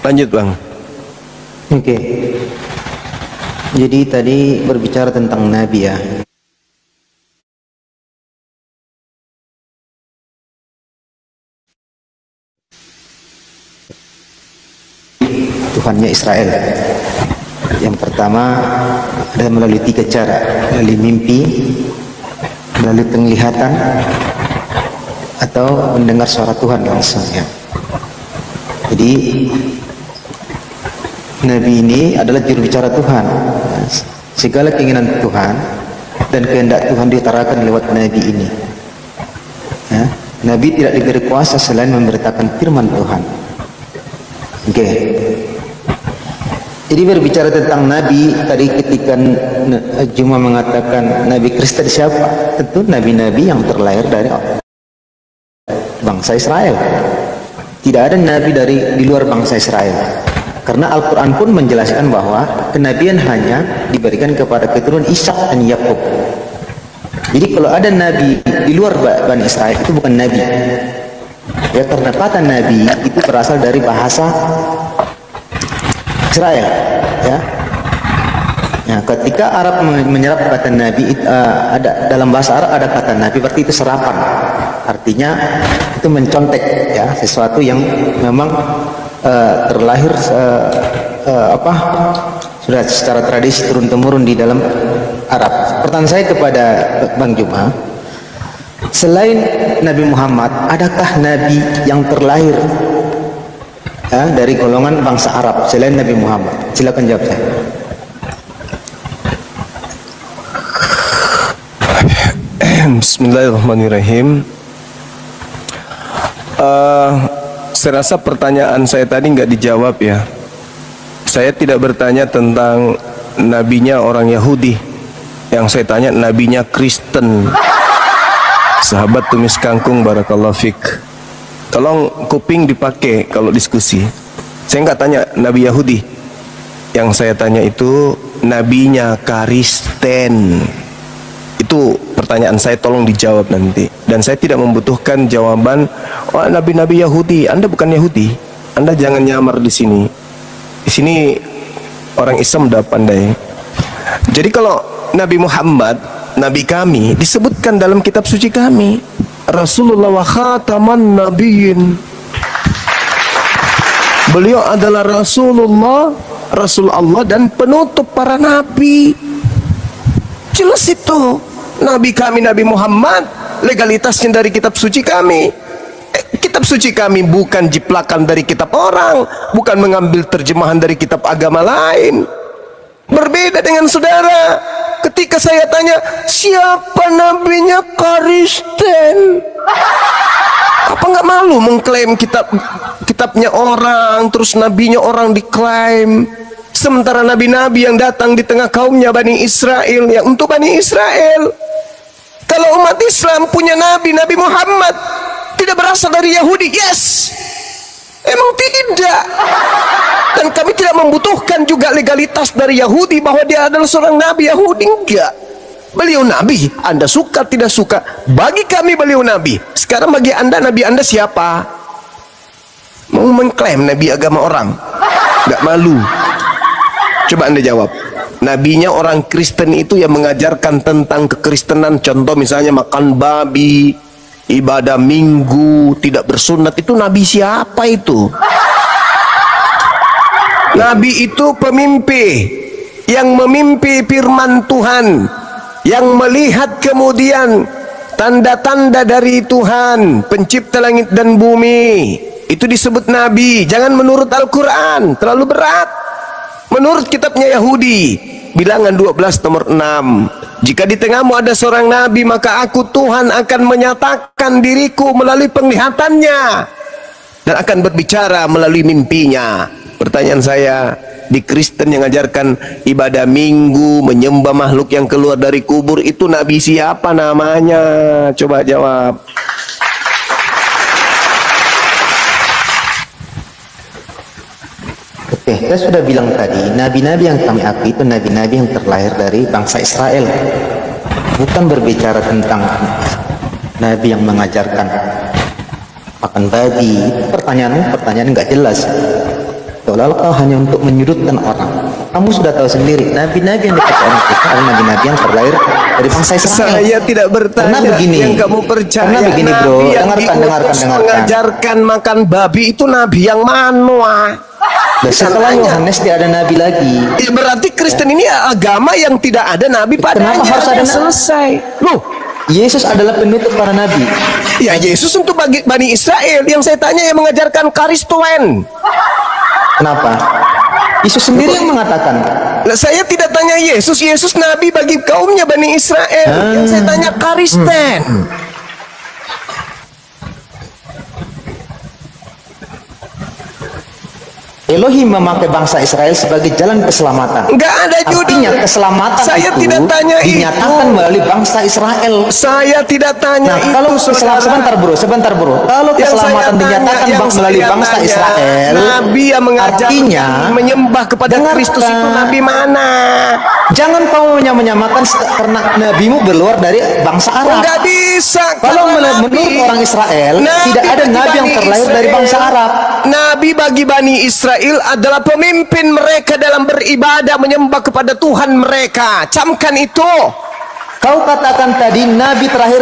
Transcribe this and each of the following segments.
Lanjut Bang. Oke. Jadi tadi berbicara tentang Nabi ya. Tuhannya Israel. Yang pertama ada melalui 3 cara, melalui mimpi, melalui penglihatan, atau mendengar suara Tuhan langsung ya. Jadi Nabi ini adalah juru bicara Tuhan. Segala keinginan Tuhan dan kehendak Tuhan diutarakan lewat Nabi ini ya. Nabi tidak diberi kuasa selain memberitakan firman Tuhan. Oke. Jadi berbicara tentang Nabi tadi, ketika Juma mengatakan Nabi Kristen siapa? Tentu Nabi-Nabi yang terlahir dari bangsa Israel. Tidak ada Nabi di luar bangsa Israel. Karena Al-Quran pun menjelaskan bahwa kenabian hanya diberikan kepada keturunan Ishak dan Yakub. Jadi kalau ada Nabi di luar Bani Israel, itu bukan Nabi ya, karena kata Nabi itu berasal dari bahasa Israel ya. Nah, ketika Arab menyerap kata Nabi, ada dalam bahasa Arab ada kata Nabi, berarti itu serapan. Artinya itu mencontek ya, sesuatu yang memang terlahir sudah secara tradisi turun temurun di dalam Arab. Pertanyaan saya kepada Bang Juma, selain Nabi Muhammad, adakah Nabi yang terlahir ya, dari golongan bangsa Arab selain Nabi Muhammad? Silakan jawab saya. Bismillahirrahmanirrahim. Saya rasa pertanyaan saya tadi nggak dijawab ya. Saya tidak bertanya tentang nabinya orang Yahudi. Yang saya tanya nabinya Kristen. Sahabat tumis kangkung, barakallahu fik. Tolong kuping dipakai kalau diskusi. Saya nggak tanya nabi Yahudi. Yang saya tanya itu nabinya Kristen. Itu pertanyaan saya, tolong dijawab nanti. Dan saya tidak membutuhkan jawaban, oh nabi-nabi Yahudi. Anda bukan Yahudi. Anda jangan nyamar di sini. Di sini orang Islam udah pandai. Jadi kalau Nabi Muhammad, nabi kami, disebutkan dalam kitab suci kami, Rasulullah wa khataman nabiyyin. Beliau adalah Rasulullah, Rasul Allah dan penutup para nabi. Jelas itu. Nabi kami Nabi Muhammad, legalitasnya dari kitab suci kami. Kitab suci kami bukan jiplakan dari kitab orang, bukan mengambil terjemahan dari kitab agama lain. Berbeda dengan saudara. Ketika saya tanya, siapa nabinya Kristen? Apa nggak malu mengklaim kitabnya orang, terus nabinya orang diklaim? Sementara nabi-nabi yang datang di tengah kaumnya Bani Israel, yang untuk Bani Israel. Kalau umat Islam punya nabi, Nabi Muhammad tidak berasal dari Yahudi, yes. Emang tidak. Dan kami tidak membutuhkan juga legalitas dari Yahudi bahwa dia adalah seorang nabi Yahudi, enggak. Beliau nabi, Anda suka tidak suka, bagi kami beliau nabi. Sekarang bagi Anda, nabi Anda siapa? Mau mengklaim nabi agama orang, enggak malu? Coba Anda jawab. Nabinya orang Kristen itu yang mengajarkan tentang kekristenan. Contoh misalnya makan babi, ibadah minggu, tidak bersunat. Itu nabi siapa itu? Nabi itu pemimpi yang memimpi firman Tuhan, yang melihat kemudian tanda-tanda dari Tuhan, pencipta langit dan bumi. Itu disebut nabi. Jangan menurut Al-Quran, terlalu berat. Menurut kitabnya Yahudi, bilangan 12 nomor 6, jika di tengahmu ada seorang nabi, maka aku Tuhan akan menyatakan diriku melalui penglihatannya dan akan berbicara melalui mimpinya. Pertanyaan saya, di Kristen yang ajarkan ibadah minggu, menyembah makhluk yang keluar dari kubur, itu nabi siapa namanya? Coba jawab. Oke, saya sudah bilang tadi, nabi-nabi yang kami akui itu nabi-nabi yang terlahir dari bangsa Israel. Bukan berbicara tentang nabi yang mengajarkan makan babi. Pertanyaan nggak jelas. Lalu kau hanya untuk menyudutkan orang. Kamu sudah tahu sendiri, nabi-nabi yang dipercaya kita adalah nabi-nabi yang terlahir dari bangsa Israel. Saya tidak bertanya. Karena begini, yang kamu percaya. karena begini bro, Nabi yang dengarkan. mengajarkan makan babi itu nabi yang mana? Dan setelah Yohanes tidak ada nabi lagi. Ya, berarti Kristen ini agama yang tidak ada nabi padanya. Kenapa harus ada nabi? Selesai. Loh, Yesus adalah penutup para nabi. ya Yesus untuk bagi Bani Israel. Yang saya tanya yang mengajarkan Karistoen. Kenapa? Yesus sendiri yang mengatakan. Nah, saya tidak tanya Yesus. Yesus nabi bagi kaumnya Bani Israel. Yang saya tanya Karisten. Elohim memakai bangsa Israel sebagai jalan keselamatan. Enggak ada judul. Artinya keselamatan Saya itu tidak tanya dinyatakan itu. melalui bangsa Israel. Saya tidak tanya Nah, itu. kalau saudara. sebentar bro. Kalau Yang keselamatan saya dinyatakan tanya, yang melalui saya bangsa tanya, Israel, Nabi yang mengajar artinya menyembah kepada dengarkan. Kristus itu nabi mana? Jangan kau menyamakan karena nabimu berluar dari bangsa Arab. Enggak bisa. Kalau karena menurut orang Israel, Nabi tidak ada bagi nabi yang Bani terlahir dari Israel. bangsa Arab. Nabi bagi Bani Israel adalah pemimpin mereka dalam beribadah menyembah kepada Tuhan mereka. Camkan itu. Kau katakan tadi nabi terakhir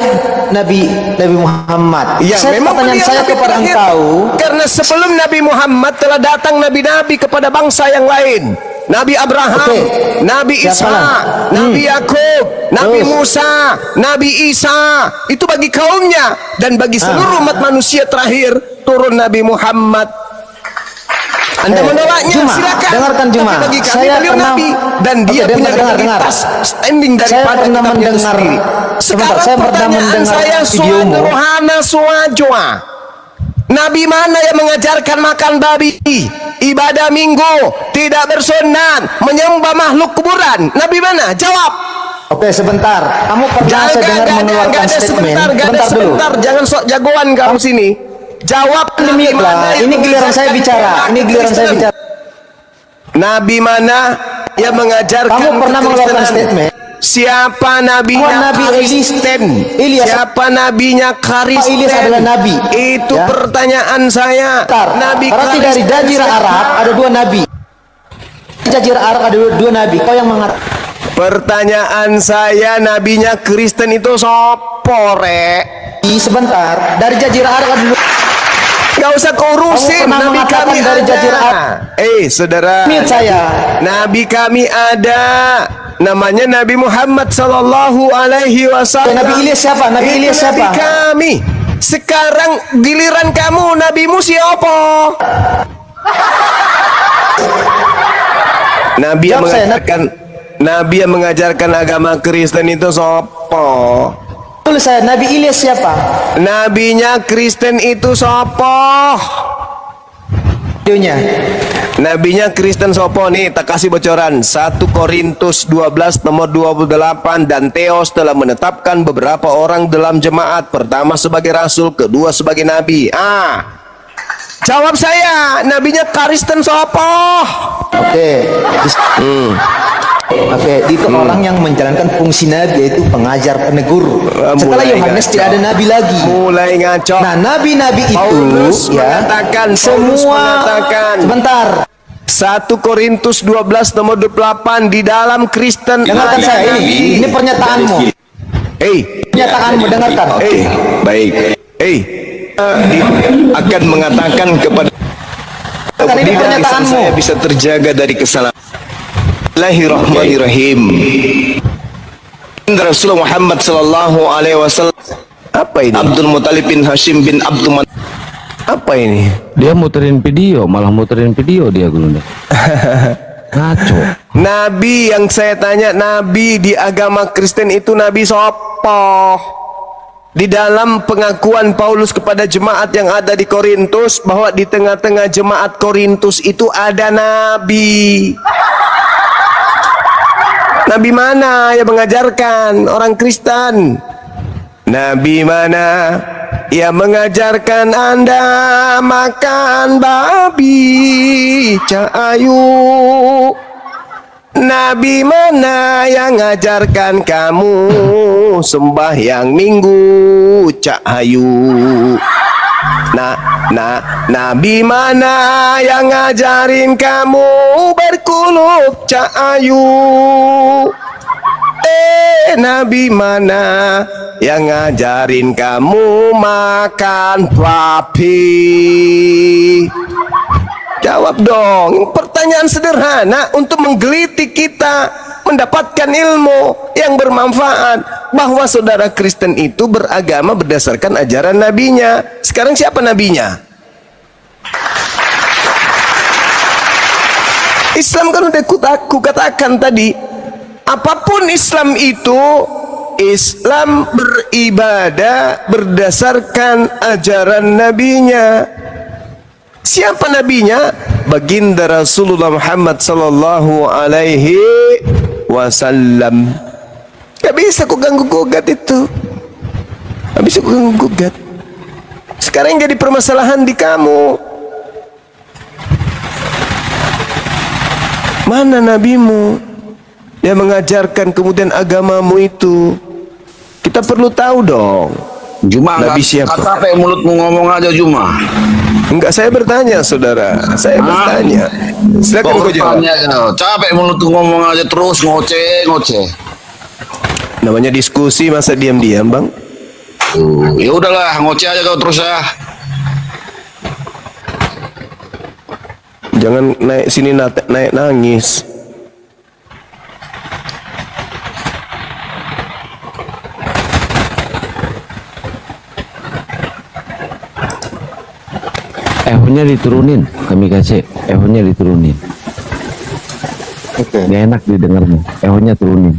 Nabi Muhammad. Ya, memang Pertanyaan beliau saya nabi kepada terakhir. engkau, Karena sebelum Nabi Muhammad telah datang nabi-nabi kepada bangsa yang lain. Nabi Abraham, Oke. Nabi Siapa Ishak, lah? Nabi Yakub, Nabi Terus. Musa, Nabi Isa. Itu bagi kaumnya, dan bagi seluruh umat manusia terakhir turun Nabi Muhammad. Anda menolaknya, Juma, silakan. dengarkan Juma. Tapi bagi kami Saya beliau pernah- Nabi, dan dia Oke, punya dengar. legalitas standing Saya daripada pernah kitabnya itu mendengar. sendiri. Sebentar, Sekarang saya pernah pertanyaan mendengar saya, videomu. Rohana Suwajoa, Nabi mana yang mengajarkan makan babi, ibadah minggu, tidak bersunat, menyembah makhluk kuburan? Nabi mana? Jawab. Oke, sebentar. Kamu pernah saya dengar mengeluarkan statement. Sebentar, jangan sok jagoan kamu sini. Jawab Nabi mana yang Ini giliran saya mengajarkan bicara. Ini giliran saya Kristen? bicara. Nabi mana yang mengajarkan Kamu pernah mengeluarkan kekristenan? statement. Siapa nabinya Nabi Kristen? Ilyas. Siapa nabinya Kristen? Ilyas adalah nabi. Itu Ya. pertanyaan saya. Berarti Kristen dari Jazirah siapa? Arab ada dua nabi. Jazirah Arab ada dua nabi. Kau yang mengatakan. Pertanyaan saya, nabinya Kristen itu sopo, Rek? Sebentar. Dari Jazirah Arab ada dua. Gak usah kau urusin. Kamu pernah Nabi mengatakan kami dari ada. Jazirah Arab. Saudara. Mute saya. Nabi kami ada. Namanya Nabi Muhammad sallallahu alaihi wasallam. Nabi Ilyas siapa? Nabi Itu Ilyas siapa? Nabi kami. Sekarang giliran kamu, nabimu siapa? Nabi yang Jawab saya, mengajarkan Nabi yang mengajarkan agama Kristen itu siapa? Tulis saya, Nabi Ilyas siapa? Nabinya Kristen itu siapa? Videonya. Nabinya Kristen sopo nih, tak kasih bocoran. 1 Korintus 12 nomor 28, dan Theos telah menetapkan beberapa orang dalam jemaat, pertama sebagai rasul, kedua sebagai nabi. Jawab saya, nabinya Kristen sopo? Oke. Oke, itu orang yang menjalankan fungsi nabi, yaitu pengajar, penegur. Setelah Mulai Yohanes ngaco. tidak ada nabi lagi. Mulai ngaco. Nah, nabi-nabi itu Paulus ya mengatakan, semua sebentar. 1 Korintus 12 nomor 28, di dalam Kristen Dengarkan ada saya nabi. ini pernyataanmu. Pernyataanmu dengarkan. Baik. Akan mengatakan kepada Ini lisan pernyataanmu. saya bisa terjaga dari kesalahan. Bismillahirrahmanirrahim. Rasulullah Muhammad sallallahu alaihi wasallam. Apa ini? Abdul Muthalib bin Hashim bin Abdul Muthalib. Apa ini? Dia muterin video, malah muterin video dia Gulunda. Ngaco. Nabi yang saya tanya, nabi di agama Kristen itu nabi sopo? Di dalam pengakuan Paulus kepada jemaat yang ada di Korintus, bahwa di tengah-tengah jemaat Korintus itu ada nabi. Nabi mana yang mengajarkan orang Kristen? Nabi mana yang mengajarkan Anda makan babi, Cak Ayu? Nabi mana yang ngajarkan kamu sembahyang minggu, Cak Ayu? Nabi mana yang ngajarin kamu berkulub cahayu? Nabi mana yang ngajarin kamu makan papi? Jawab dong. Pertanyaan sederhana untuk menggelitik kita mendapatkan ilmu yang bermanfaat, bahwa saudara Kristen itu beragama berdasarkan ajaran nabinya. Sekarang siapa nabinya? Islam kan udah aku katakan tadi, apapun Islam itu, Islam beribadah berdasarkan ajaran nabinya. Siapa nabinya? Baginda Rasulullah Muhammad sallallahu alaihi wasallam. Gak bisa ku ganggu gugat itu. Gak bisa ku ganggu gugat. Sekarang yang jadi permasalahan di kamu, mana nabimu yang mengajarkan kemudian agamamu itu? Kita perlu tahu dong. Juma, Nabi siapa? Capek mulutmu ngomong aja Juma. Enggak, saya bertanya saudara. Saya bertanya. Silakan kau jawab. Capek mulutmu ngomong aja terus ngoceh. Namanya diskusi, masa diam-diam bang? Ya udahlah, ngoceh aja kau terus ya. Jangan naik sini naik nangis. Ehonya diturunin, kami kasih ehonya diturunin. Oke. Nggak enak didengarnya, ehonya turunin.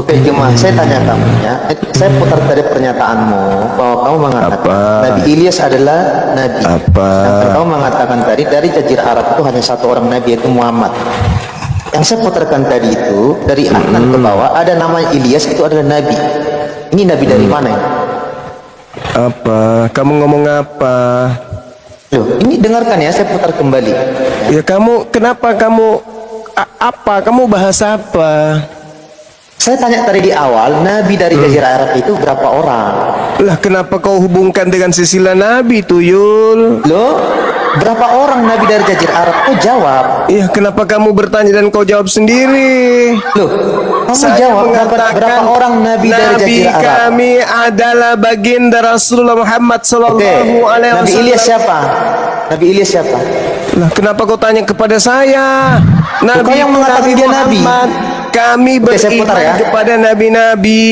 Oke, cuma saya tanya kamu ya. Saya putar dari pernyataanmu bahwa kamu mengatakan Nabi Ilyas adalah nabi. Sedangkan kamu mengatakan tadi dari Jazirah Arab itu hanya satu orang nabi, yaitu Muhammad. Yang saya putarkan tadi itu dari atas ke bawah ada nama Ilyas, itu adalah nabi. Ini nabi dari mana ya? Apa? Kamu ngomong apa? Loh, ini dengarkan ya, saya putar kembali. Ya kamu, kenapa kamu apa? Kamu bahas apa? Saya tanya tadi di awal, nabi dari Jazirah Arab itu berapa orang? Lah kenapa kau hubungkan dengan silsilah nabi Tuyul? Loh, berapa orang nabi dari Jazirah Arab? Kau jawab. Iya, kenapa kamu bertanya dan kau jawab sendiri? Loh, kamu Saya jawab mengatakan berapa orang nabi dari Jazirah Arab? kami adalah baginda Rasulullah Muhammad sallallahu alaihi Nabi wasallam. Ilyas siapa? Nabi Ilyas siapa? Lah kenapa kau tanya kepada saya? Kau yang mengatakan dia nabi. Muhammad. Kami Oke, saya putar beriman ya. kepada nabi-nabi.